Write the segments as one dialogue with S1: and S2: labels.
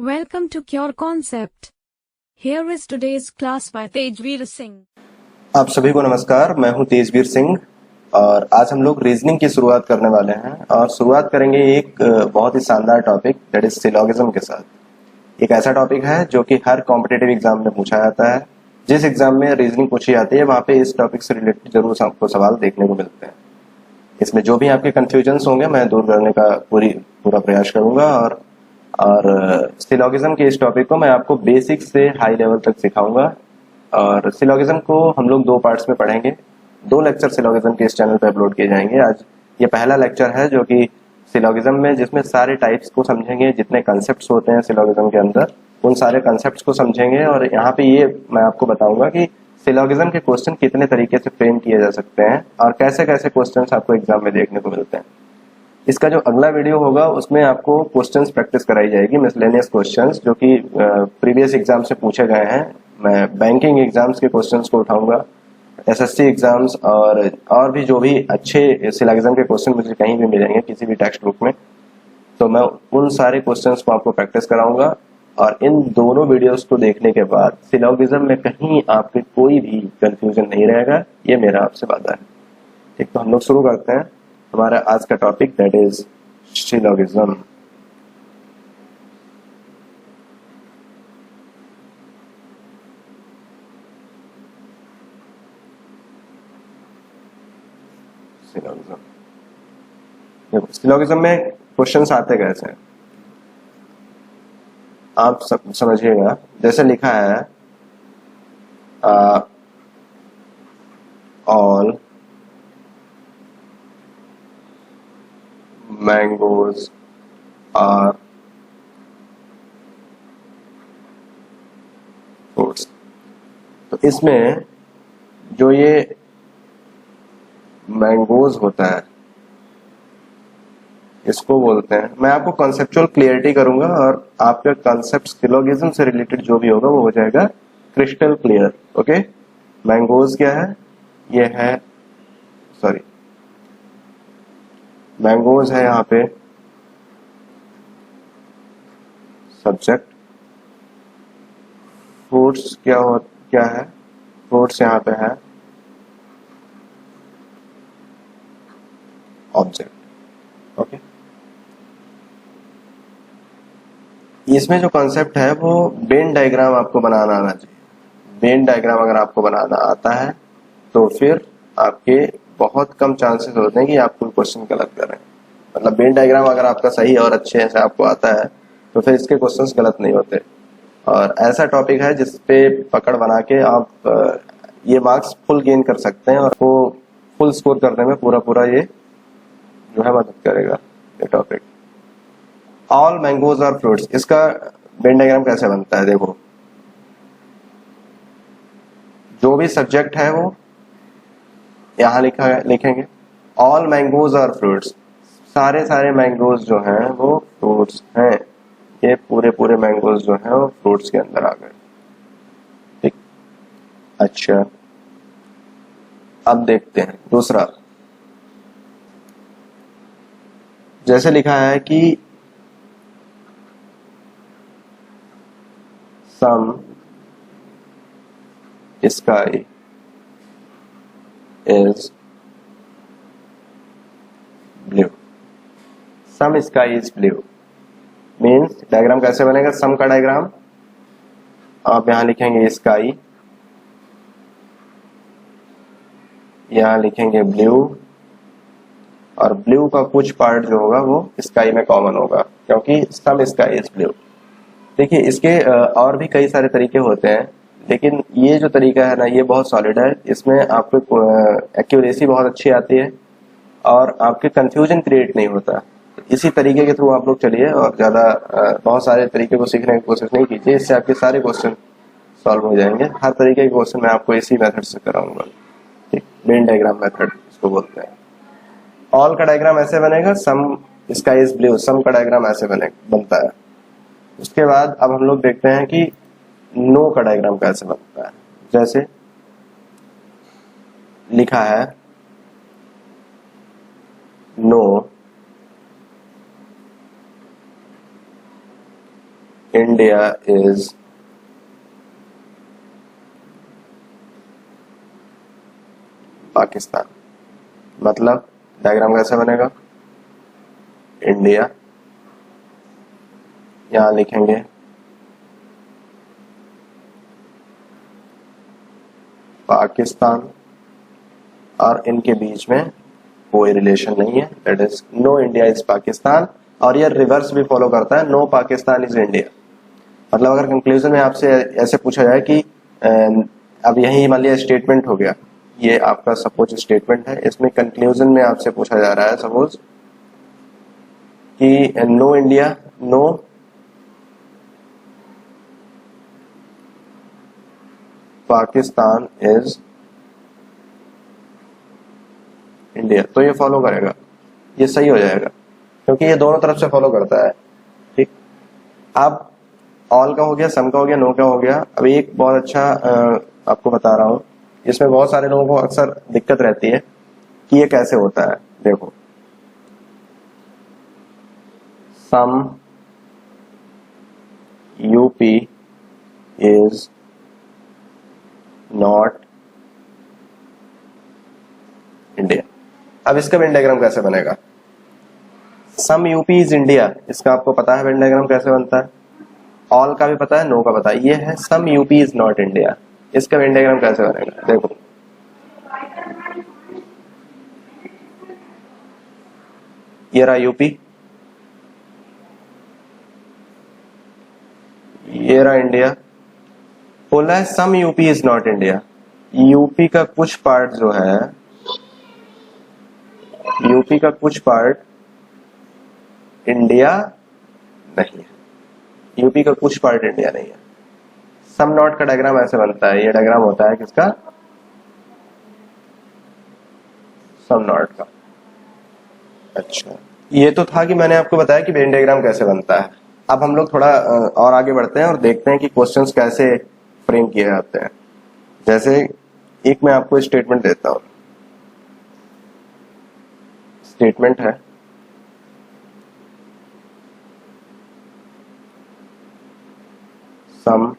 S1: Welcome to Cure Concept. Here is today's class by Tejveer Singh.
S2: आप सभी को नमस्कार, मैं हूं तेजवीर सिंह और आज हम लोग रीजनिंग की शुरुआत करने वाले हैं और शुरुआत करेंगे एक बहुत ही शानदार टॉपिक दैट इज सिलोगिज्म के साथ। एक ऐसा टॉपिक है जो कि हर कॉम्पिटिटिव एग्जाम में पूछा जाता है। जिस एग्जाम में रीजनिंग पूछी जाती है वहां पे इस टॉपिक से रिलेटेड जरूर आपको सवाल देखने को मिलते हैं। इसमें जो भी आपके कंफ्यूजन्स होंगे मैं दूर करने का पूरा प्रयास करूंगा और सिलोगिज्म के इस टॉपिक को मैं आपको बेसिक से हाई लेवल तक सिखाऊंगा। और सिलोगिज्म को हम लोग 2 पार्ट्स में पढ़ेंगे। 2 लेक्चर सिलोगिज्म के इस चैनल पर अपलोड किए जाएंगे। आज ये पहला लेक्चर है जो कि सिलोगिज्म में जिसमें सारे टाइप्स को समझेंगे, जितने कंसेप्ट्स होते हैं सिलोगिज्म के अंदर उन सारे कंसेप्ट्स को समझेंगे। और यहाँ पे ये मैं आपको बताऊंगा कि सिलोगिज्म के क्वेश्चन कितने तरीके से फ्रेम किए जा सकते हैं और कैसे कैसे क्वेश्चंस आपको एग्जाम में देखने को मिलते हैं। इसका जो अगला वीडियो होगा उसमें आपको क्वेश्चंस प्रैक्टिस कराई जाएगी, मिसलेनियस क्वेश्चंस जो कि प्रीवियस एग्जाम से पूछे गए हैं। मैं बैंकिंग एग्जाम्स के क्वेश्चंस को उठाऊंगा, एसएससी एग्जाम्स और भी जो भी अच्छे सिलोगिज्म के क्वेश्चन मुझे कहीं भी मिलेंगे किसी भी टेक्स्ट बुक में, तो मैं उन सारे क्वेश्चंस को आपको प्रैक्टिस कराऊंगा। और इन दोनों वीडियोस को देखने के बाद सिलोगिज्म में कहीं आपके कोई भी कंफ्यूजन नहीं रहेगा, ये मेरा आपसे वादा है। ठीक, तो हम लोग शुरू करते हैं हमारा आज का टॉपिक दैट इज सिलोगिज्म। देखो सिलोगिज्म में क्वेश्चंस आते कैसे हैं आप समझिएगा। जैसे लिखा है ऑल मैंगोज आर फ्रूट्स। तो इसमें जो ये मैंगोज होता है इसको बोलते हैं, मैं आपको कॉन्सेप्चुअल क्लियरिटी करूंगा और आपका कॉन्सेप्ट सिलोगिज्म से रिलेटेड जो भी होगा वो हो जाएगा क्रिस्टल क्लियर। ओके, मैंगोज क्या है? ये है मैंगोज है यहाँ पे सब्जेक्ट। फ्रूट्स क्या है? फ्रूट्स यहाँ पे है ऑब्जेक्ट। ओके, इसमें जो कॉन्सेप्ट है वो वेन डायग्राम आपको बनाना आना चाहिए। वेन डायग्राम अगर आपको बनाना आता है तो फिर आपके बहुत कम चांसेस होते हैं कि आप कोई क्वेश्चन गलत करें। मतलब वेन डायग्राम अगर आपका सही और अच्छे से आपको आता है तो फिर इसके क्वेश्चंस गलत नहीं होते। और ऐसा टॉपिक है जिसपे पकड़ बना के आप ये मार्क्स फुल गेन कर सकते हैं और वो फुल स्कोर करने में पूरा ये जो है मदद करेगा ये टॉपिक। ऑल मैंगोज और फ्रूट्स, इसका वेन डायग्राम कैसे बनता है? देखो, जो भी सब्जेक्ट है वो यहां लिखेंगे ऑल मैंगोज और फ्रूट्स। सारे मैंगोज जो हैं वो फ्रूट्स हैं। ये पूरे मैंगोज जो हैं वो फ्रूट्स के अंदर आ गए। ठीक, अच्छा अब देखते हैं दूसरा। जैसे लिखा है कि some sky is blue. Some sky is blue means diagram कैसे बनेगा? सम का डायग्राम आप यहां लिखेंगे स्काई, यहां लिखेंगे ब्लू और ब्लू का कुछ पार्ट जो होगा वो स्काई में कॉमन होगा क्योंकि सम स्काई इज ब्लू। देखिए इसके और भी कई सारे तरीके होते हैं लेकिन ये जो तरीका है ना ये बहुत सॉलिड है। इसमें आपको एक्यूरेसी बहुत अच्छी आती है और आपके कंफ्यूजन क्रिएट नहीं होता। इसी तरीके के थ्रू आप लोग चलिए और ज्यादा बहुत सारे तरीके को सीखने की कोशिश नहीं कीजिए, इससे आपके सारे क्वेश्चन सॉल्व हो जाएंगे। हर तरीके के क्वेश्चन मैं आपको इसी मेथड से कराऊंगा। ठीक, वेन डायग्राम मेथड इसको बोलते हैं। ऑल का डायग्राम ऐसे बनेगा, सम स्काई इज ब्लू, सम का डायग्राम ऐसे बनता है। उसके बाद अब हम लोग देखते हैं कि नो का डायग्राम कैसे बनता है। जैसे लिखा है नो इंडिया इज पाकिस्तान। मतलब डायग्राम कैसे बनेगा, इंडिया, यहां लिखेंगे पाकिस्तान, और इनके बीच में कोई रिलेशन नहीं है, that is no India is Pakistan. और ये रिवर्स भी फॉलो करता है, नो पाकिस्तान इज इंडिया। मतलब अगर कंक्लूजन में आपसे ऐसे पूछा जाए कि अब यही मान लिया स्टेटमेंट हो गया, ये आपका सपोज स्टेटमेंट है, इसमें कंक्लूजन में आपसे पूछा जा रहा है सपोज कि no India, no Pakistan is India, तो ये फॉलो करेगा, ये सही हो जाएगा क्योंकि ये दोनों तरफ से फॉलो करता है। ठीक, अब ऑल का हो गया, सम का हो गया, नो का हो गया। अब एक बहुत अच्छा आपको बता रहा हूं, इसमें बहुत सारे लोगों को अक्सर दिक्कत रहती है कि ये कैसे होता है। देखो, सम यूपी इज नॉट इंडिया। अब इसका वेन डायग्राम कैसे बनेगा, सम यूपी इज इंडिया, इसका आपको पता है वेन डायग्राम कैसे बनता है, ऑल का भी पता है, नो का पता है। ये है some UP is not India, इसका वेन डायग्राम कैसे बनेगा, देखो ये रहा यूपी, ये रहा इंडिया, बोला है some UP is not India. UP का कुछ पार्ट जो है, यूपी का कुछ पार्ट इंडिया नहीं है, यूपी का कुछ पार्ट इंडिया नहीं है। सम नॉट का डायग्राम ऐसे बनता है, ये डायग्राम होता है किसका, सम नॉट का। अच्छा, ये तो था कि मैंने आपको बताया कि वेन डायग्राम कैसे बनता है। अब हम लोग थोड़ा और आगे बढ़ते हैं और देखते हैं कि क्वेश्चंस कैसे फ्रेम किए जाते हैं। जैसे एक मैं आपको स्टेटमेंट देता हूं, स्टेटमेंट है सम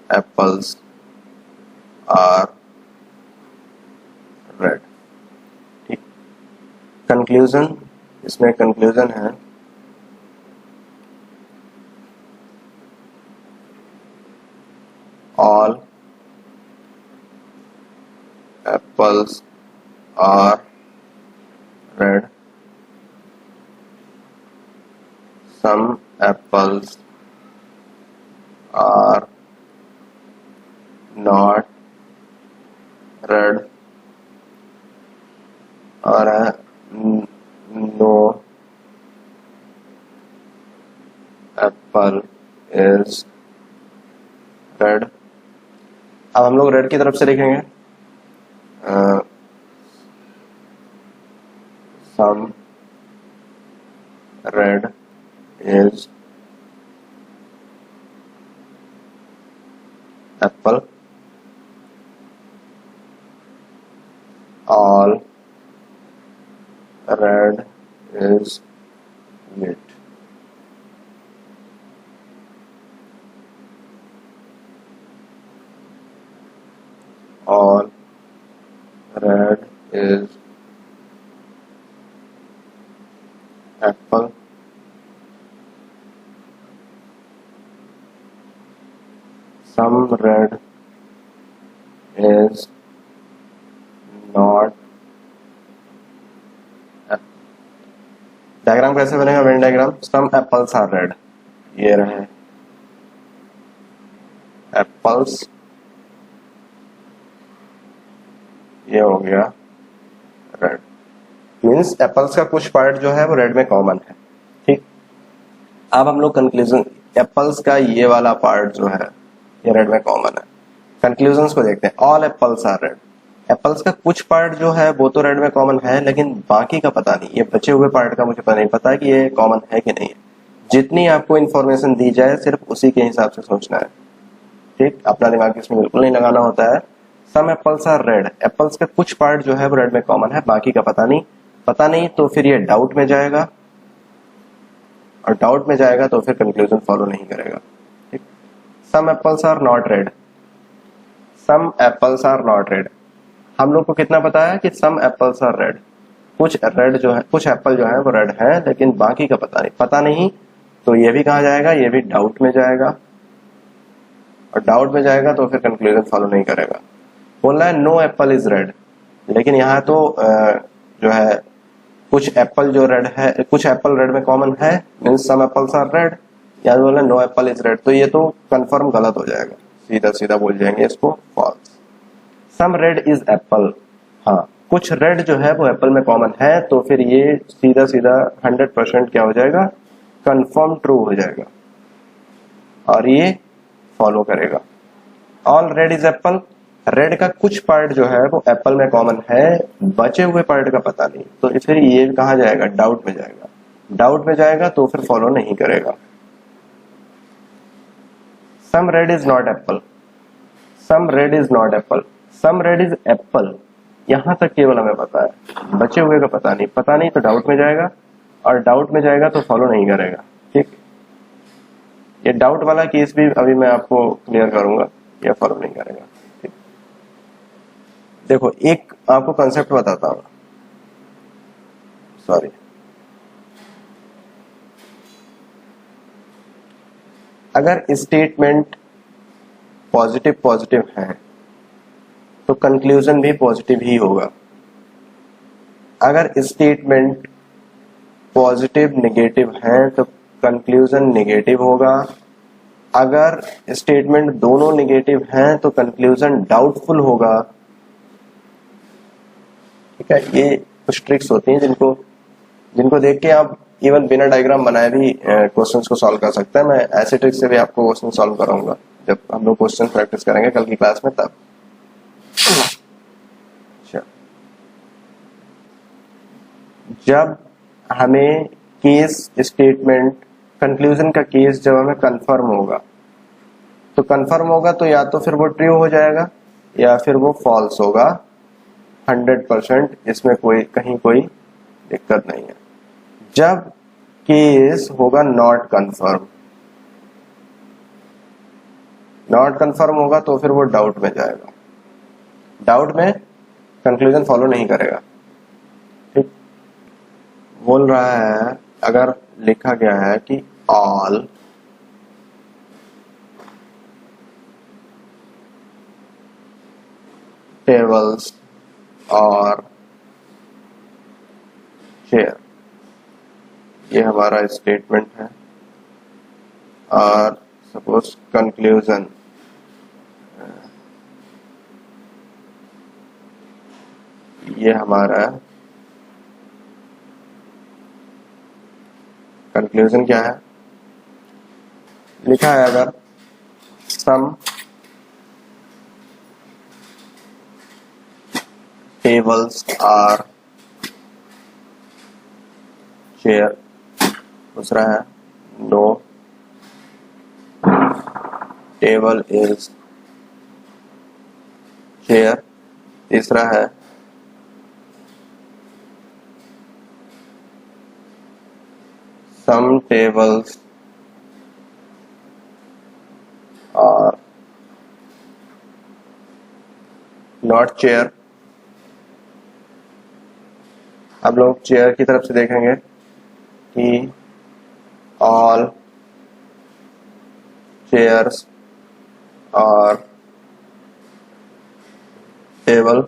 S2: एप्पल्स आर रेड। ठीक, कंक्लूजन, इसमें कंक्लूजन है all apples are red, some apples are not red, और no apple is red। अब हम लोग रेड की तरफ से लिखेंगे some red is apple, all red is meat. All red is apple, some red is not apple। Diagram कैसे बनेगा, Venn diagram, some apples are red, ये रहे एप्पल्स, ये हो गया रेड, मीन्स एप्पल्स का कुछ पार्ट जो है वो रेड में कॉमन है। ठीक, अब हम लोग कंक्लूजन, एप्पल्स का ये वाला पार्ट जो है ये रेड में कॉमन है। कंक्लूजन को देखते हैं, all apples are red, apples का कुछ पार्ट जो है वो तो रेड में कॉमन है, लेकिन बाकी का पता नहीं, ये बचे हुए पार्ट का मुझे पता नहीं पता कि ये कॉमन है कि नहीं है। जितनी आपको इन्फॉर्मेशन दी जाए सिर्फ उसी के हिसाब से सोचना है। ठीक, अपना दिमाग इसमें बिल्कुल नहीं लगाना होता है। सम एप्पल्स आर रेड, एप्पल्स का कुछ पार्ट जो है वो रेड में कॉमन है, बाकी का पता नहीं। पता नहीं तो फिर ये डाउट में जाएगा, और डाउट में जाएगा तो फिर कंक्लूजन फॉलो नहीं करेगा। ठीक। Some apples are not red, some apples are not red, हम लोग को कितना पता है कि सम एप्पल्स आर रेड, कुछ रेड जो है, कुछ एप्पल जो है वो रेड है, लेकिन बाकी का पता नहीं, तो ये भी कहा जाएगा, ये भी डाउट में जाएगा, और डाउट में जाएगा तो फिर कंक्लूजन फॉलो नहीं करेगा। बोल रहा है नो एप्पल इज रेड, लेकिन यहाँ तो जो है कुछ एप्पल जो रेड है, कुछ एप्पल रेड में कॉमन है, means some apples are red, या बोल रहा है नो एप्पल इज रेड, तो ये तो कंफर्म गलत हो जाएगा, सीधा सीधा बोल जाएंगे इसको false. Some red is apple, हाँ कुछ रेड जो है वो एप्पल में कॉमन है, तो फिर ये सीधा सीधा 100% क्या हो जाएगा, कंफर्म ट्रू हो जाएगा और ये फॉलो करेगा। All red is Apple, red का कुछ पार्ट जो है वो एप्पल में कॉमन है, बचे हुए पार्ट का पता नहीं, तो फिर ये कहाँ जाएगा, डाउट में जाएगा, डाउट में जाएगा तो फिर फॉलो नहीं करेगा। Some red is not apple, some red is not apple, some red is apple, यहां तक केवल हमें पता है, बचे हुए का पता नहीं तो डाउट में जाएगा, और डाउट में जाएगा तो फॉलो नहीं करेगा। ठीक, ये डाउट वाला केस भी अभी मैं आपको क्लियर करूंगा, ये फॉलो नहीं करेगा। ठीक, देखो एक आपको कंसेप्ट बताता हूं, सॉरी, अगर स्टेटमेंट पॉजिटिव पॉजिटिव है तो कंक्लूजन भी पॉजिटिव ही होगा, अगर स्टेटमेंट पॉजिटिव नेगेटिव है तो कंक्लूजन नेगेटिव होगा, अगर स्टेटमेंट दोनों नेगेटिव हैं तो कंक्लूजन डाउटफुल होगा। ठीक है, ये कुछ ट्रिक्स होती हैं जिनको देख के आप इवन बिना डायग्राम बनाए भी क्वेश्चंस को सॉल्व कर सकते हैं। मैं ऐसे ट्रिक्स से भी आपको क्वेश्चन सॉल्व कराऊंगा जब हम लोग क्वेश्चन प्रैक्टिस करेंगे कल की क्लास में, तब। जब हमें केस स्टेटमेंट कंक्लूजन का केस जब हमें कंफर्म होगा, तो कंफर्म होगा तो या तो फिर वो ट्रू हो जाएगा या फिर वो फॉल्स होगा 100%, इसमें कहीं कोई दिक्कत नहीं है। जब केस होगा नॉट कंफर्म, नॉट कंफर्म होगा तो फिर वो डाउट में जाएगा, डाउट में कंक्लूजन फॉलो नहीं करेगा। ठीक, बोल रहा है अगर लिखा गया है कि ऑल टेबल्स और चेयर, ये हमारा स्टेटमेंट है, और सपोज कंक्लूजन ये हमारा कंक्लूजन क्या है, लिखा है अगर सम टेबल्स आर चेयर, दूसरा है नो टेबल इज चेयर, तीसरा है some tables are not chair। अब लोग चेयर की तरफ से देखेंगे कि all chairs are table,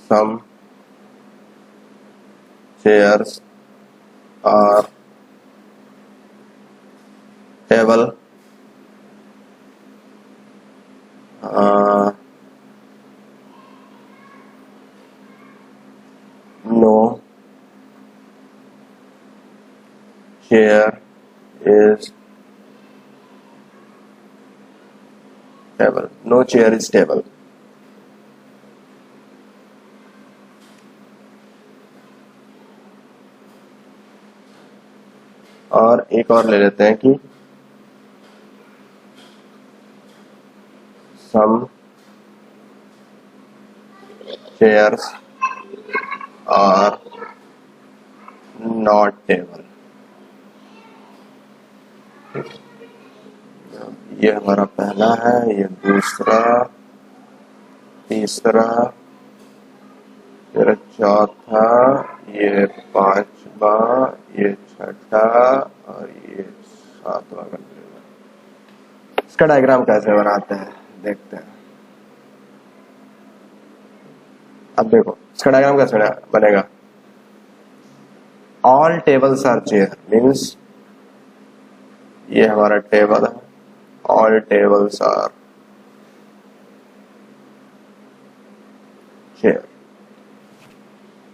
S2: some chairs are table, no chair is table, no chair is table। और एक और ले लेते हैं कि some chairs are not table. ये हमारा पहला है, ये दूसरा, तीसरा, फिर चौथा, ये पांचवा, ये छठा और ये सातवां कंक्लूजन। इसका डायग्राम कैसे बनाते हैं देखते हैं। अब देखो इसका डायग्राम कैसे बनेगा। All tables are chair means ये हमारा टेबल है, ऑल टेबल्स आर चेयर।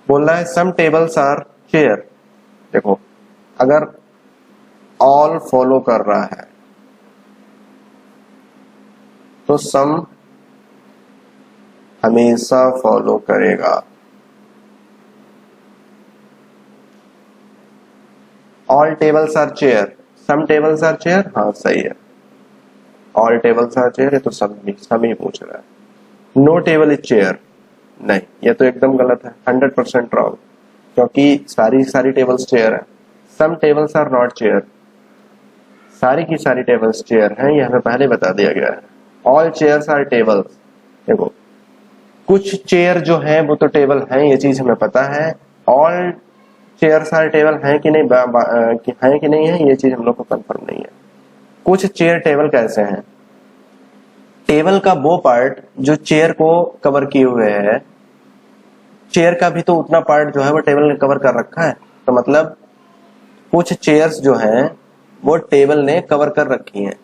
S2: बोल रहा है सम टेबल्स आर चेयर। देखो अगर ऑल फॉलो कर रहा है तो सम हमेशा फॉलो करेगा। All tables are chair, some tables are chair, हाँ सही है। ऑल टेबल्स आर चेयर, ये तो सम ही पूछ रहा है। नो टेबल इज चेयर, नहीं ये तो एकदम गलत है, 100% रॉन्ग, क्योंकि सारी टेबल्स चेयर है। Some tables are not chair, सारी की सारी टेबल्स चेयर हैं, ये हमें पहले बता दिया गया है। ऑल चेयर्स आर टेबल्स, देखो कुछ चेयर जो है वो तो टेबल हैं, ये चीज हमें पता है। ऑल चेयर्स आर टेबल हैं कि नहीं हैं कि नहीं है, ये चीज हम लोग को कंफर्म नहीं है। कुछ चेयर टेबल कैसे हैं, टेबल का वो पार्ट जो चेयर को कवर किए हुए है, चेयर का भी तो उतना पार्ट जो है वो टेबल ने कवर कर रखा है। तो मतलब कुछ चेयर्स जो हैं वो टेबल ने कवर कर रखी हैं।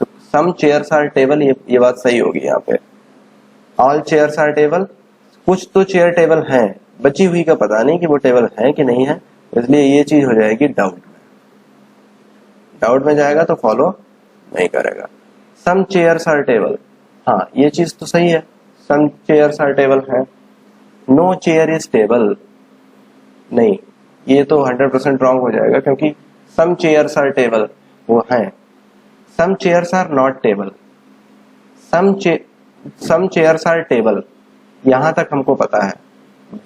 S2: तो सम चेयर्स आर टेबल, ये बात सही होगी यहाँ पे। ऑल चेयर्स आर टेबल, कुछ तो चेयर टेबल हैं, बची हुई का पता नहीं कि वो टेबल है कि नहीं है, इसलिए ये चीज हो जाएगी डाउट में। डाउट में जाएगा तो फॉलो नहीं करेगा। सम चेयर्स आर टेबल, हाँ ये चीज तो सही है, सम चेयर्स आर टेबल है। नो चेयर इज टेबल, नहीं ये तो 100% रॉन्ग हो जाएगा, क्योंकि सम चेयर्स आर टेबल वो है। Some chairs are not table, some chairs are table, यहां तक हमको पता है।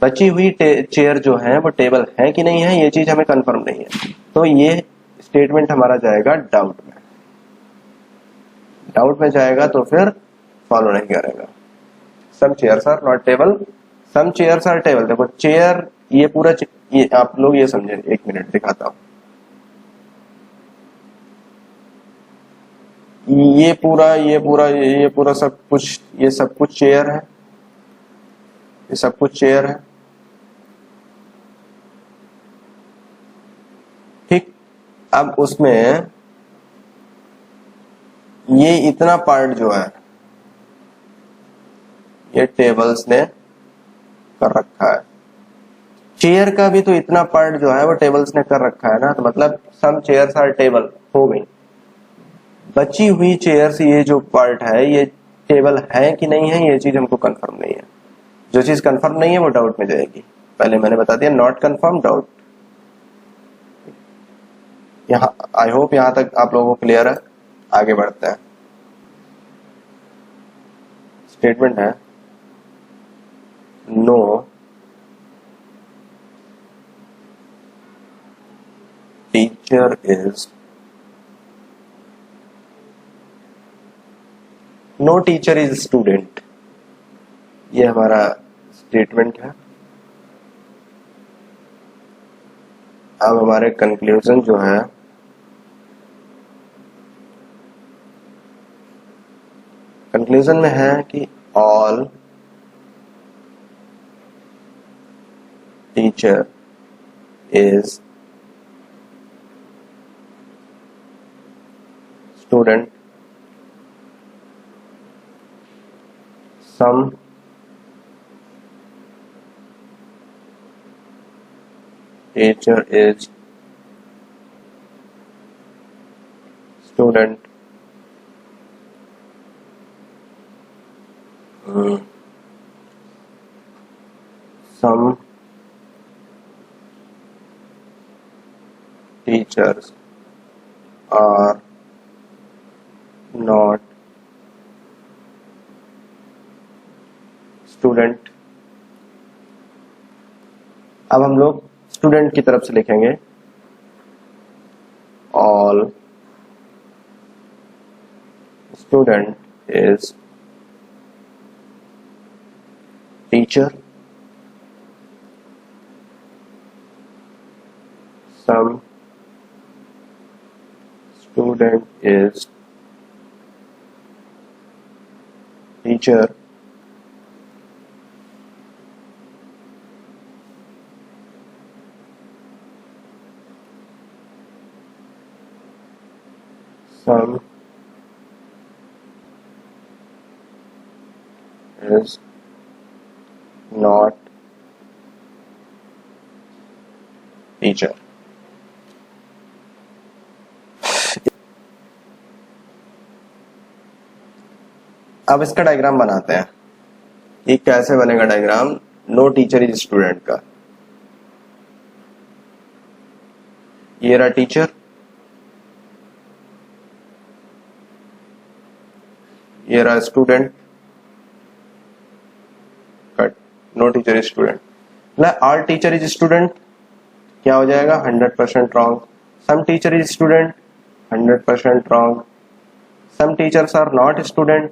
S2: बची हुई चेयर जो है वो टेबल है कि नहीं है, ये चीज हमें कंफर्म नहीं है। तो ये स्टेटमेंट हमारा जाएगा डाउट में। डाउट में जाएगा तो फिर फॉलो नहीं करेगा। Some chairs are not table, some chairs are table. देखो चेयर ये पूरा ये आप लोग ये समझे, एक मिनट दिखाता हूं। ये पूरा सब कुछ, ये सब कुछ चेयर है, ये सब कुछ चेयर है, ठीक। अब उसमें ये इतना पार्ट जो है ये टेबल्स ने कर रखा है। चेयर का भी तो इतना पार्ट जो है वो टेबल्स ने कर रखा है ना, तो मतलब सम चेयर्स आर टेबल हो गई। बची हुई चेयर्स ये जो पार्ट है ये टेबल है कि नहीं है, ये चीज हमको कंफर्म नहीं है। जो चीज कंफर्म नहीं है वो डाउट में जाएगी। पहले मैंने बता दिया नॉट कंफर्म डाउट। यहाँ आई होप यहाँ तक आप लोगों को क्लियर है। आगे बढ़ते हैं। स्टेटमेंट है no teacher is, no teacher is student, ये हमारा स्टेटमेंट है। अब हमारे कंक्लूजन जो है, कंक्लूजन में है कि all teacher is student, some teacher is student, some teachers are not student। अब हम लोग स्टूडेंट की तरफ से लिखेंगे all student is teacher, some student is teacher, some is not teacher. अब इसका डायग्राम बनाते हैं। ये कैसे बनेगा diagram? No teacher is student का। ये रहा टीचर, ये रहा student, cut, no teacher is student. All teacher is student क्या हो जाएगा? 100% wrong. Some teacher is student 100% wrong. Some teachers are not student,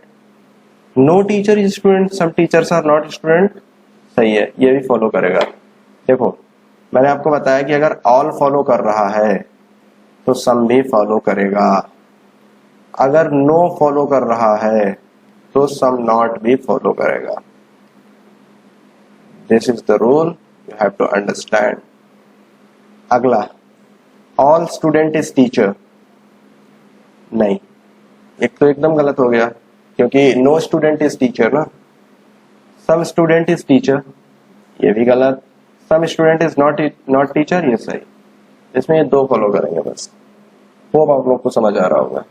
S2: no teacher is student, some teachers are not student, सही है, ये भी follow करेगा। देखो मैंने आपको बताया कि अगर ऑल फॉलो कर रहा है तो सम भी फॉलो करेगा, अगर नो फॉलो कर रहा है तो सम नॉट भी फॉलो करेगा। This is the rule, you have to understand. अगला, ऑल स्टूडेंट इज टीचर, नहीं, एक तो एकदम गलत हो गया क्योंकि नो स्टूडेंट इज टीचर ना। सम स्टूडेंट इज टीचर, ये भी गलत। Some student is not teacher, ये सही। इसमें ये दो फॉलो करेंगे बस। होप आप लोग को समझ आ रहा होगा।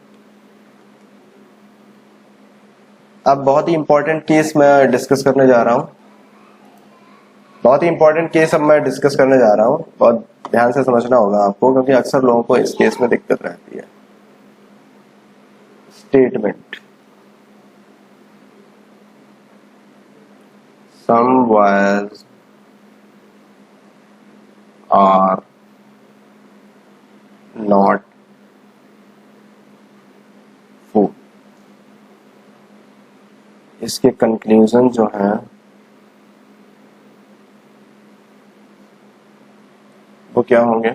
S2: अब बहुत ही इंपॉर्टेंट केस मैं डिस्कस करने जा रहा हूं। बहुत ही इंपॉर्टेंट केस अब मैं डिस्कस करने जा रहा हूं, बहुत ध्यान से समझना होगा आपको क्योंकि अक्सर लोगों को इस केस में दिक्कत रहती है। Statement, some boys are not fool। इसके कंक्लूजन जो हैं वो क्या होंगे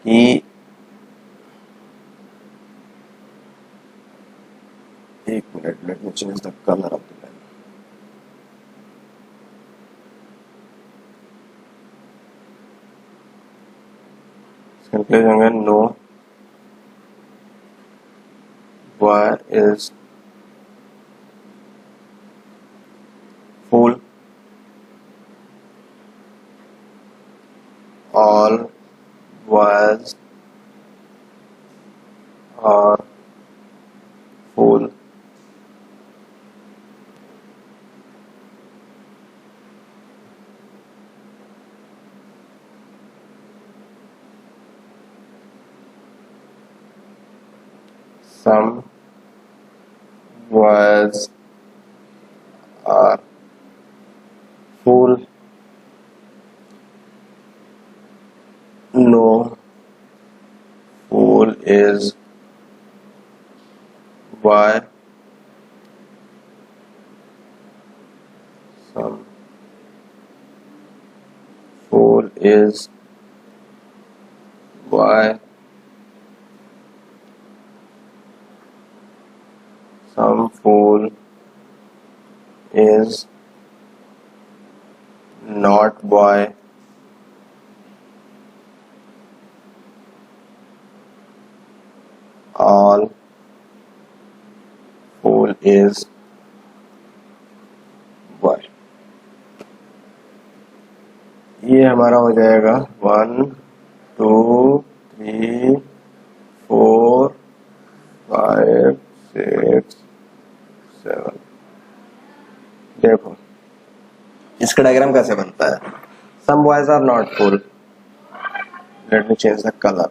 S2: कि एक minute, let me change the colour of the pen. Conclusion है नो boy is fool, all boys are fool, some boys are fool, no fool is boy, some fool is boy, some fool is not boy, all fool is boy। ये हमारा हो जाएगा 1 2 3 4 5 6 7। देखो इसका diagram कैसे बनता है। Some boys are not fool, let me change the colour.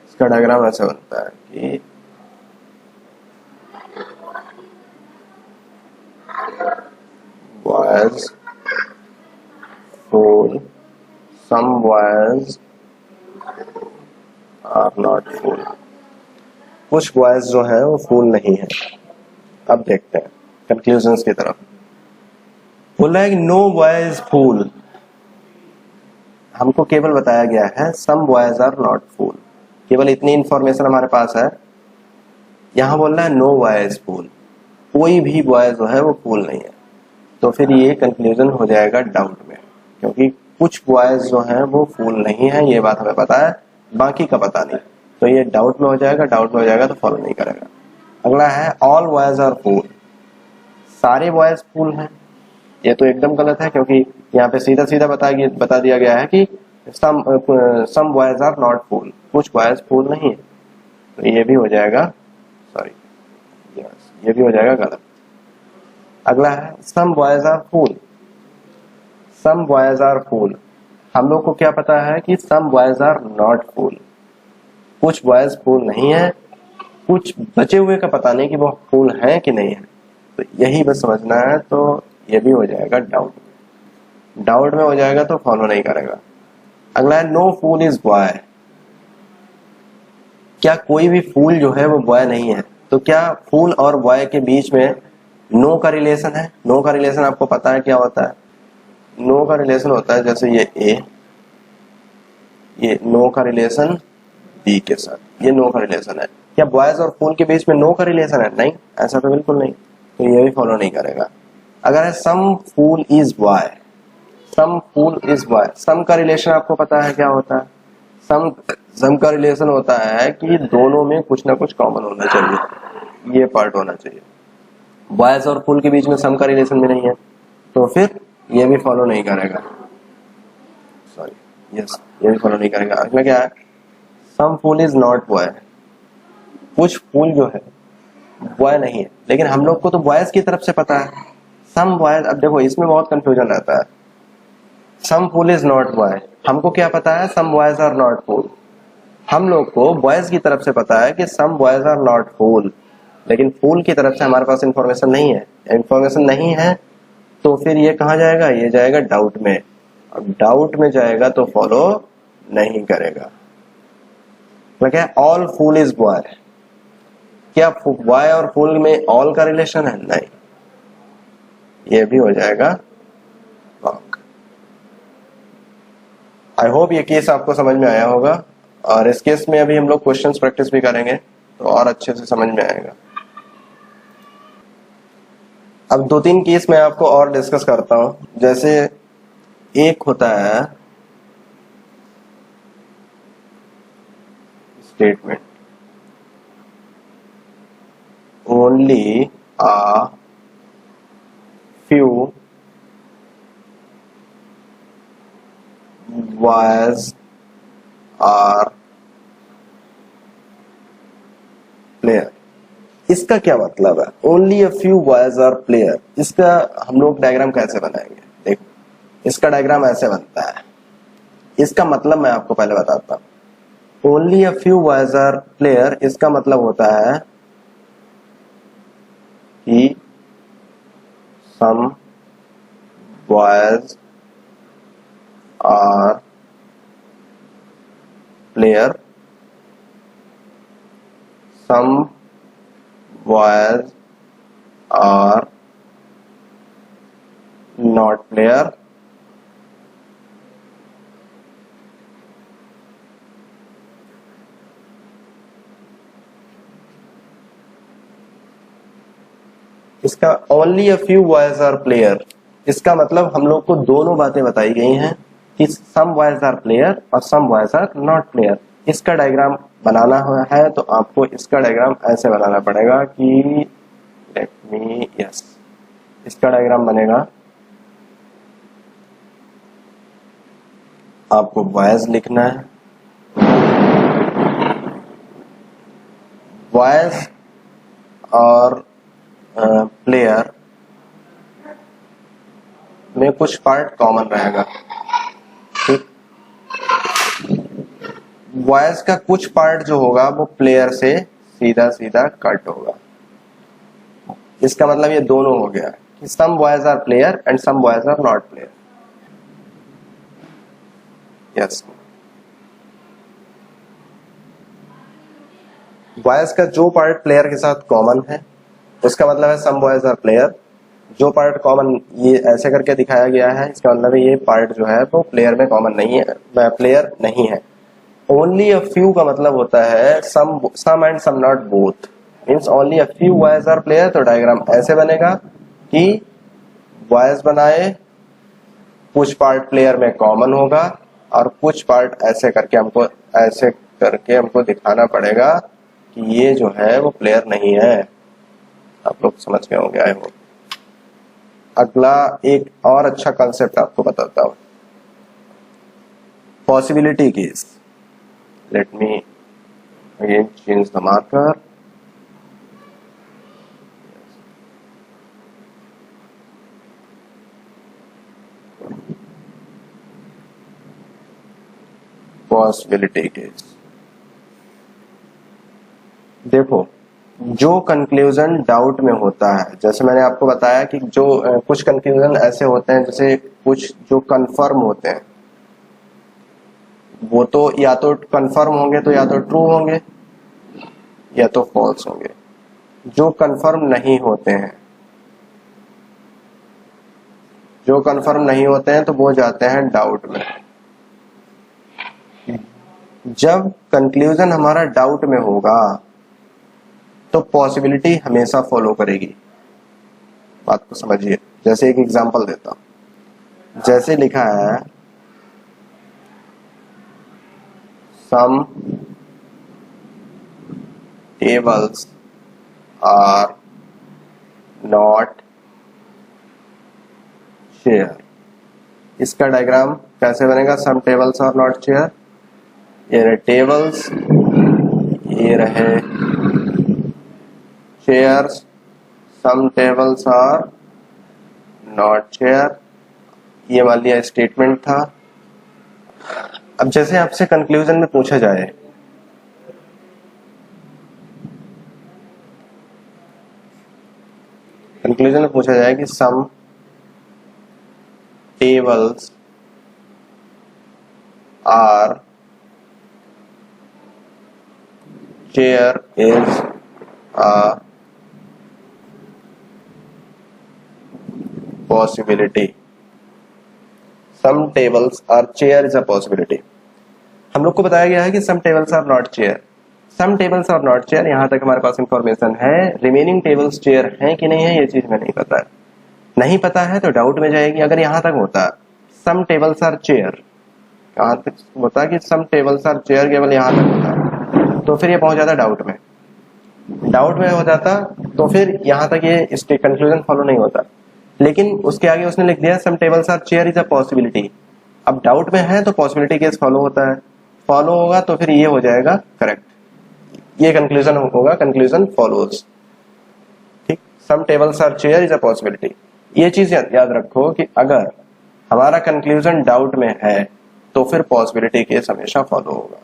S2: इसका डायग्राम ऐसे बनता है कि boys full, some boys are not full. कुछ बॉयज जो है वो फूल नहीं है। अब देखते हैं कंक्लूजन्स की तरफ। बोल रहा है कि नो बॉयज फूल, हमको केवल बताया गया है सम बॉयज आर नॉट फूल, केवल इतनी इंफॉर्मेशन हमारे पास है। यहां बोल रहा है नो बॉयज फूल, कोई भी बॉय जो है वो फूल नहीं है। तो फिर ये कंक्लूजन हो जाएगा डाउट में, क्योंकि कुछ बॉयज जो हैं वो फूल नहीं है, ये बात हमें पता है, बाकी का पता नहीं। तो ये डाउट में हो जाएगा, डाउट में हो जाएगा तो फॉलो नहीं करेगा। अगला है ऑल बॉयज आर फूल, सारे बॉयज फूल हैं। ये तो एकदम गलत है, क्योंकि यहाँ पे सीधा सीधा बता दिया गया है कि some boys are not fool, कुछ बॉयज फूल नहीं है। तो ये भी हो जाएगा, सॉरी ये भी हो जाएगा गलत। अगला है some boys are fool, some boys are fool, हम लोग को क्या पता है कि some boys are not fool, कुछ बॉयज फूल नहीं है, कुछ बचे हुए का पता नहीं कि वो फूल है कि नहीं है। तो यही बस समझना है। तो ये भी हो जाएगा डाउट में, डाउट में हो जाएगा तो फॉलो नहीं करेगा। अगला है नो फूल इज बॉय, क्या कोई भी फूल जो है वो बॉय नहीं है। तो क्या फूल और बॉय के बीच में नो का रिलेशन है? नो का रिलेशन आपको पता है क्या होता है? नो का रिलेशन होता है जैसे ये ए, ये नो का रिलेशन बी के साथ, ये नो का रिलेशन है। क्या बॉयज और फूल के बीच में नो का रिलेशन है? नहीं, ऐसा तो बिल्कुल नहीं। तो ये भी फॉलो नहीं करेगा। अगर है some fool is boy, some fool is boy, some का रिलेशन आपको पता है क्या होता है? सम का रिलेशन होता है कि दोनों में कुछ ना कुछ कॉमन होना चाहिए, ये पार्ट होना चाहिए। बॉयज और फूल के बीच में सम का रिलेशन भी नहीं है, तो फिर ये भी फॉलो नहीं करेगा। सॉरी यस, ये भी फॉलो नहीं करेगा। अगला क्या है? Some fool is not boy, कुछ फूल जो है बॉय नहीं है, लेकिन हम लोग को तो बॉयज की तरफ से पता है सम बॉयज। अब देखो इसमें बहुत कंफ्यूजन रहता है। Some fool is not boy, हमको क्या पता है? सम बॉयज आर नॉट फूल। हम लोग को बॉयज की तरफ से पता है कि सम बॉयज आर नॉट फूल, लेकिन फूल की तरफ से हमारे पास इंफॉर्मेशन नहीं है। इंफॉर्मेशन नहीं है तो फिर ये कहाँ जाएगा? ये जाएगा डाउट में। अब डाउट में जाएगा तो फॉलो नहीं करेगा। तो क्या ऑल फूल इज बॉय, क्या बॉय और फूल में ऑल का रिलेशन है? नहीं, ये भी हो जाएगा रॉन्ग। आई होप ये केस आपको समझ में आया होगा, और इस केस में अभी हम लोग क्वेश्चंस प्रैक्टिस भी करेंगे तो और अच्छे से समझ में आएगा। अब 2-3 केस मैं आपको और डिस्कस करता हूं। जैसे एक होता है statement only a few boys are player। इसका क्या मतलब है? Only a few boys are player, इसका हम लोग डायग्राम कैसे बनाएंगे? देखो इसका डायग्राम ऐसे बनता है। इसका मतलब मैं आपको पहले बताता हूं। Only a few boys are player, इसका मतलब होता है कि some boys are player, some boys are not player, इसका only a few boys are player, इसका मतलब हम लोग को दोनों बातें बताई गई हैं कि सम बॉयज आर प्लेयर और some boys are not player. इसका डायग्राम बनाना है तो आपको इसका डायग्राम ऐसे बनाना पड़ेगा कि लेट मी यस, इसका डायग्राम बनेगा। आपको बॉयज लिखना है, बॉयज और प्लेयर में कुछ पार्ट कॉमन रहेगा, ठीक। बॉयज का कुछ पार्ट जो होगा वो प्लेयर से सीधा सीधा कट होगा। इसका मतलब ये दोनों हो गया। कि some boys are player and some boys are not player. Yes, boys का जो पार्ट प्लेयर के साथ कॉमन है उसका मतलब है सम बॉयज आर प्लेयर। जो पार्ट कॉमन ये ऐसे करके दिखाया गया है इसका मतलब है ये पार्ट जो है वो प्लेयर में कॉमन नहीं है, प्लेयर नहीं है। ओनली अ फ्यू का मतलब होता है some and some not both, means only a few boys are player. तो डायग्राम ऐसे बनेगा कि बॉयज बनाए, कुछ पार्ट प्लेयर में कॉमन होगा और कुछ पार्ट ऐसे करके हमको दिखाना पड़ेगा कि ये जो है वो प्लेयर नहीं है। आप लोग समझ गए होंगे आई होप। अगला एक और अच्छा कंसेप्ट आपको बताता हूं, possibility case. Let me again change the marker. Possibility case, देखो जो कंक्लूजन डाउट में होता है, जैसे मैंने आपको बताया कि जो कुछ कंक्लूजन ऐसे होते हैं जैसे कुछ जो कंफर्म होते हैं वो तो या तो कंफर्म होंगे तो या तो ट्रू होंगे या तो फॉल्स होंगे। जो कंफर्म नहीं होते हैं, जो कंफर्म नहीं होते हैं तो वो जाते हैं डाउट में। जब कंक्लूजन हमारा डाउट में होगा तो पॉसिबिलिटी हमेशा फॉलो करेगी। बात को समझिए, जैसे एक एग्जांपल देता हूं, जैसे लिखा है some tables are not chair. इसका डायग्राम कैसे बनेगा? Some tables are not chair, ये रहे टेबल्स, ये रहे chairs, some tables are not chair, ये मान लिया स्टेटमेंट था। अब जैसे आपसे कंक्लूजन में पूछा जाए कि some tables are chair is a possibility, some tables are chair is a possibility। हम लोग को बताया गया है कि some tables are not chair, some tables are not chair, यहां तक हमारे पास इंफॉर्मेशन है। रिमेनिंग टेबल्स चेयर हैं कि नहीं है ये चीज में नहीं पता है, नहीं पता है तो डाउट में जाएगी। अगर यहां तक होता some tables are chair, यहां तक होता कि some tables are chair, केवल यहां तक होता तो फिर ये पहुंच जाता डाउट में। डाउट में हो जाता तो फिर यहां तक ये कंक्लूजन फॉलो नहीं होता, लेकिन उसके आगे उसने लिख दिया some tables are chair is a possibility. अब डाउट में है तो पॉसिबिलिटी केस फॉलो होता है, फॉलो होगा तो फिर ये हो जाएगा करेक्ट, ये कंक्लूजन होगा, कंक्लूजन फॉलोज। ठीक, some tables are chair is a possibility. ये चीज याद रखो कि अगर हमारा कंक्लूजन डाउट में है तो फिर पॉसिबिलिटी केस हमेशा फॉलो होगा।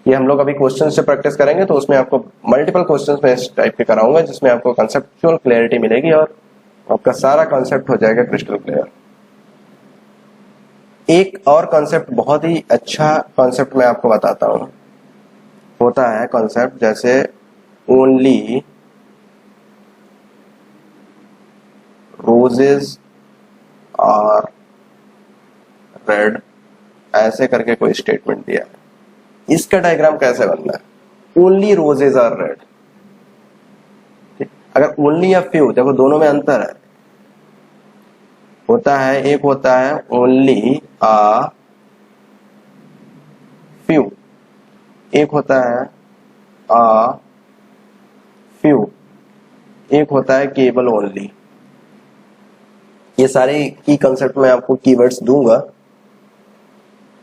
S2: ये हम लोग अभी क्वेश्चन से प्रैक्टिस करेंगे तो उसमें आपको मल्टीपल क्वेश्चंस में इस टाइप के कराऊंगा जिसमें आपको कंसेप्चुअल क्लैरिटी मिलेगी और आपका सारा कॉन्सेप्ट हो जाएगा क्रिस्टल क्लियर। एक और कॉन्सेप्ट, बहुत ही अच्छा कॉन्सेप्ट मैं आपको बताता हूं, होता है कॉन्सेप्ट जैसे ओनली रोजेस आर रेड, ऐसे करके कोई स्टेटमेंट दिया है। इसका डायग्राम कैसे बनना है? Only roses are red. अगर ओनली या फ्यू, देखो दोनों में अंतर है, होता है एक होता है ओनली आ फ्यू, एक होता है आ फ्यू, एक होता है केवल ओनली। ये सारे की कंसेप्ट में आपको कीवर्ड्स दूंगा।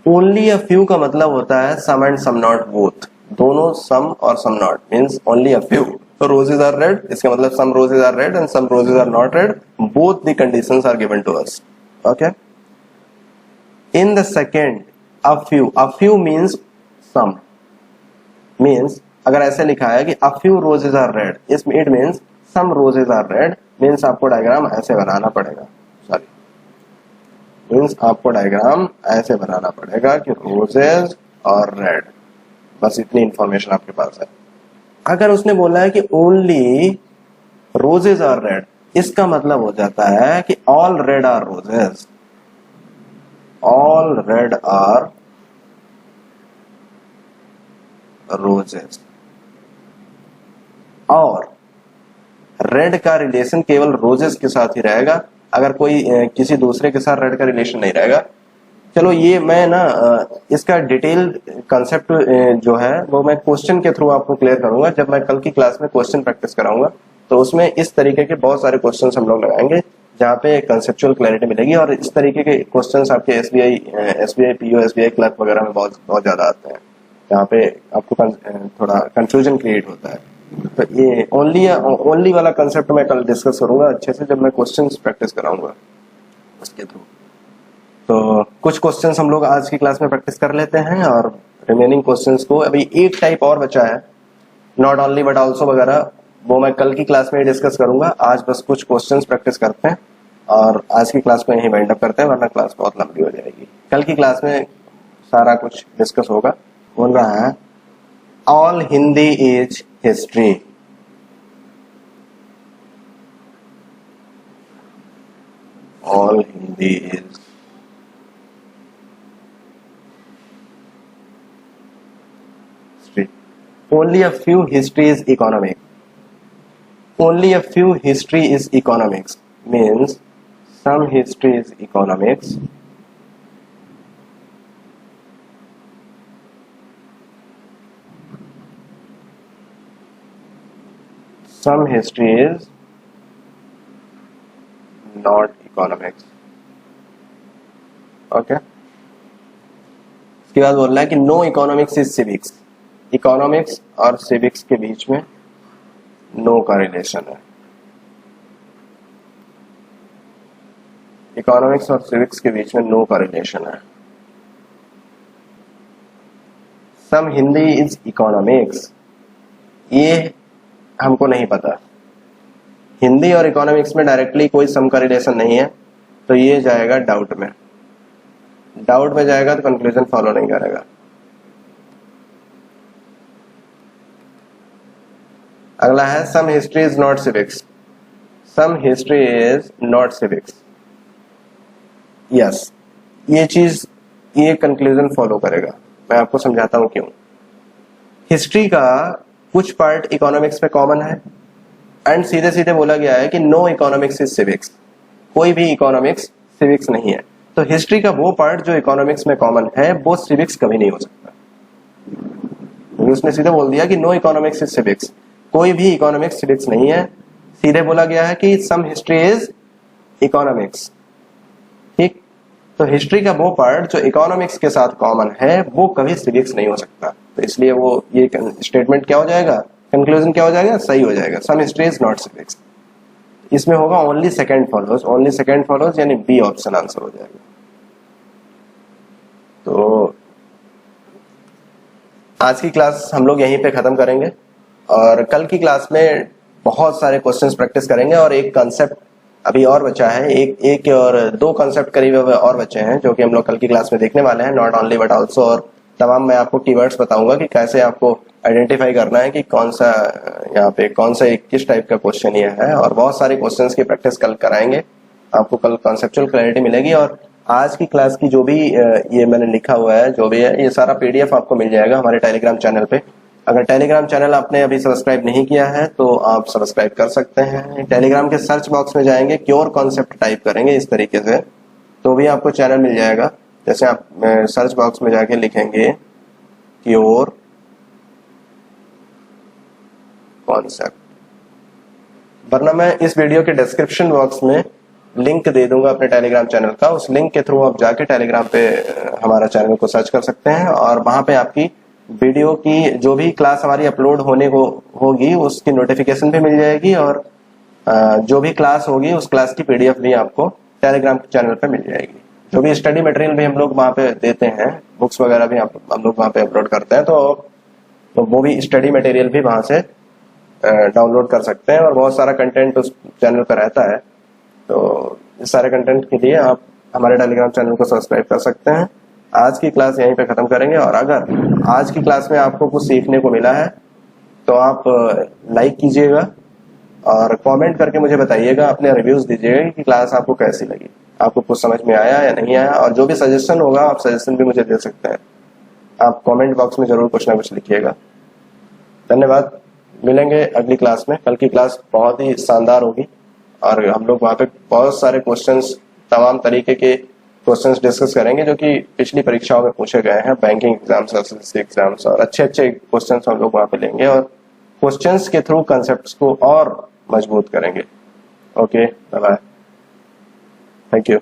S2: ओनली अ फ्यू का मतलब होता है some and some not both, दोनों सम और some not, means only a few. तो रोजेज आर रेड, इसका मतलब some roses are red and some roses are not red, both the conditions are given to us. Okay, in the second a few means some, means अगर ऐसे लिखा है कि a few roses are red, it means some roses are red, means आपको diagram ऐसे बनाना पड़ेगा, means आपको डायग्राम ऐसे बनाना पड़ेगा कि रोजेज और रेड, बस इतनी इंफॉर्मेशन आपके पास है। अगर उसने बोला है कि ओनली रोजेज आर रेड, इसका मतलब हो जाता है कि all red are roses, all red are roses, और रेड का रिलेशन केवल रोजेस के साथ ही रहेगा, अगर कोई किसी दूसरे के साथ रेड का रिलेशन नहीं रहेगा। चलो ये मैं ना इसका डिटेल कंसेप्ट जो है वो मैं क्वेश्चन के थ्रू आपको क्लियर करूंगा। जब मैं कल की क्लास में क्वेश्चन प्रैक्टिस कराऊंगा तो उसमें इस तरीके के बहुत सारे क्वेश्चंस हम लोग लगाएंगे जहाँ पे कंसेप्चुअल क्लैरिटी मिलेगी, और इस तरीके के क्वेश्चंस आपके एसबीआई पीओ एसबीआई क्लर्क वगैरह में बहुत ज्यादा आते हैं, जहाँ पे आपको थोड़ा कंफ्यूजन क्रिएट होता है। तो ये ओनली वाला कंसेप्ट मैं कल डिस्कस करूंगा अच्छे से जब मैं क्वेश्चंस प्रैक्टिस कराऊंगा उसके थ्रू। तो कुछ क्वेश्चंस हम लोग आज की क्लास में प्रैक्टिस कर लेते हैं, और रिमेनिंग क्वेश्चंस को अभी एक टाइप और बचा है, नॉट ओनली बट ऑल्सो वगैरह, वो मैं कल की क्लास में डिस्कस करूंगा। आज बस कुछ क्वेश्चंस प्रैक्टिस करते हैं और आज की क्लास को यहीं वाइंड अप करते हैं, वरना क्लास बहुत लंबी हो जाएगी। कल की क्लास में सारा कुछ डिस्कस होगा। बोल रहा है all Hindi is history, all Hindi is history, only a few history is economic, only a few history is economics, means some history is economics, some history is not economics. Okay, इसके बाद बोल रहा है कि no economics is civics, economics और civics के बीच में नो का रिलेशन है, इकोनॉमिक्स और सिविक्स के बीच में नो का रिलेशन है। सम हिंदी इज इकोनॉमिक्स, ये हमको नहीं पता, हिंदी और इकोनॉमिक्स में डायरेक्टली कोई सम का रिलेशन नहीं है, तो ये जाएगा डाउट में, डाउट में जाएगा तो कंक्लूजन फॉलो नहीं करेगा। अगला है some history is not civics, some history is not civics, yes ये चीज ये कंक्लूजन फॉलो करेगा। मैं आपको समझाता हूं क्यों। हिस्ट्री का कुछ पार्ट इकोनॉमिक्स में कॉमन है, एंड सीधे सीधे बोला गया है कि नो इकोनॉमिक्स इज सिविक्स, कोई भी इकोनॉमिक्स सिविक्स नहीं है। तो हिस्ट्री का वो पार्ट जो इकोनॉमिक्स में कॉमन है वो सिविक्स कभी नहीं हो सकता, क्योंकि उसने सीधे बोल दिया कि नो इकोनॉमिक्स इज सिविक्स, कोई भी इकोनॉमिक्स सिविक्स नहीं है। सीधे बोला गया है कि सम हिस्ट्री इज इकोनॉमिक्स, ठीक। तो हिस्ट्री का वो पार्ट जो इकोनॉमिक्स के साथ कॉमन है वो कभी सिविक्स नहीं हो सकता, तो इसलिए वो ये स्टेटमेंट क्या हो जाएगा, कंक्लूजन क्या हो जाएगा, सही हो जाएगा, some history is not civics. इसमें होगा only second follows, only second follows यानी बी ऑप्शन आंसर हो जाएगा। तो आज की क्लास हम लोग यहीं पे खत्म करेंगे, और कल की क्लास में बहुत सारे क्वेश्चंस प्रैक्टिस करेंगे, और एक कंसेप्ट अभी और बचा है, एक और दो कंसेप्ट करीब और बचे हैं जो कि हम लोग कल की क्लास में देखने वाले हैं, नॉट ओनली बट ऑल्सो, और तमाम मैं आपको कीवर्ड्स बताऊंगा कि कैसे आपको आइडेंटिफाई करना है कि कौन सा यहाँ पे कौन सा किस टाइप का क्वेश्चन ये है, और बहुत सारे क्वेश्चंस की प्रैक्टिस कल कराएंगे, आपको कल कॉन्सेप्चुअल क्लैरिटी मिलेगी। और आज की क्लास की जो भी ये मैंने लिखा हुआ है जो भी है, ये सारा पीडीएफ आपको मिल जाएगा हमारे टेलीग्राम चैनल पे। अगर टेलीग्राम चैनल आपने अभी सब्सक्राइब नहीं किया है तो आप सब्सक्राइब कर सकते हैं। टेलीग्राम के सर्च बॉक्स में जाएंगे, क्योर कॉन्सेप्ट टाइप करेंगे इस तरीके से, तो भी आपको चैनल मिल जाएगा। जैसे आप सर्च बॉक्स में जाके लिखेंगे क्योर कॉन्सेप्ट, वरना मैं इस वीडियो के डिस्क्रिप्शन बॉक्स में लिंक दे दूंगा अपने टेलीग्राम चैनल का, उस लिंक के थ्रू आप जाके टेलीग्राम पे हमारा चैनल को सर्च कर सकते हैं, और वहां पे आपकी वीडियो की जो भी क्लास हमारी अपलोड होने को होगी उसकी नोटिफिकेशन भी मिल जाएगी, और जो भी क्लास होगी उस क्लास की पीडीएफ भी आपको टेलीग्राम चैनल पे मिल जाएगी। जो भी स्टडी मटेरियल भी हम लोग वहाँ पे देते हैं, बुक्स वगैरह भी हम लोग वहाँ पे अपलोड करते हैं, तो वो भी स्टडी मटेरियल भी वहां से डाउनलोड कर सकते हैं और बहुत सारा कंटेंट उस चैनल पर रहता है। तो इस सारे कंटेंट के लिए आप हमारे टेलीग्राम चैनल को सब्सक्राइब कर सकते हैं। आज की क्लास यहीं पे खत्म करेंगे, और अगर आज की क्लास में आपको कुछ सीखने को मिला है तो आप लाइक कीजिएगा और कमेंट करके मुझे बताइएगा, अपने रिव्यूज दीजिएगा कि क्लास आपको कैसी लगी, आपको कुछ समझ में आया या नहीं आया। और जो भी सजेशन होगा आप सजेशन भी मुझे दे सकते हैं। आप कमेंट बॉक्स में जरूर कुछ ना कुछ लिखिएगा। धन्यवाद। मिलेंगे अगली क्लास में। कल की क्लास बहुत ही शानदार होगी और हम लोग वहाँ पे बहुत सारे क्वेश्चंस, तमाम तरीके के क्वेश्चंस डिस्कस करेंगे जो कि पिछली परीक्षाओं में पूछे गए हैं, बैंकिंग एग्जाम्स, एसएससी एग्जाम्स, और अच्छे अच्छे क्वेश्चंस हम लोग वहाँ पे लेंगे और क्वेश्चंस के थ्रू कंसेप्ट्स को और मजबूत करेंगे। Okay, bye bye, thank you.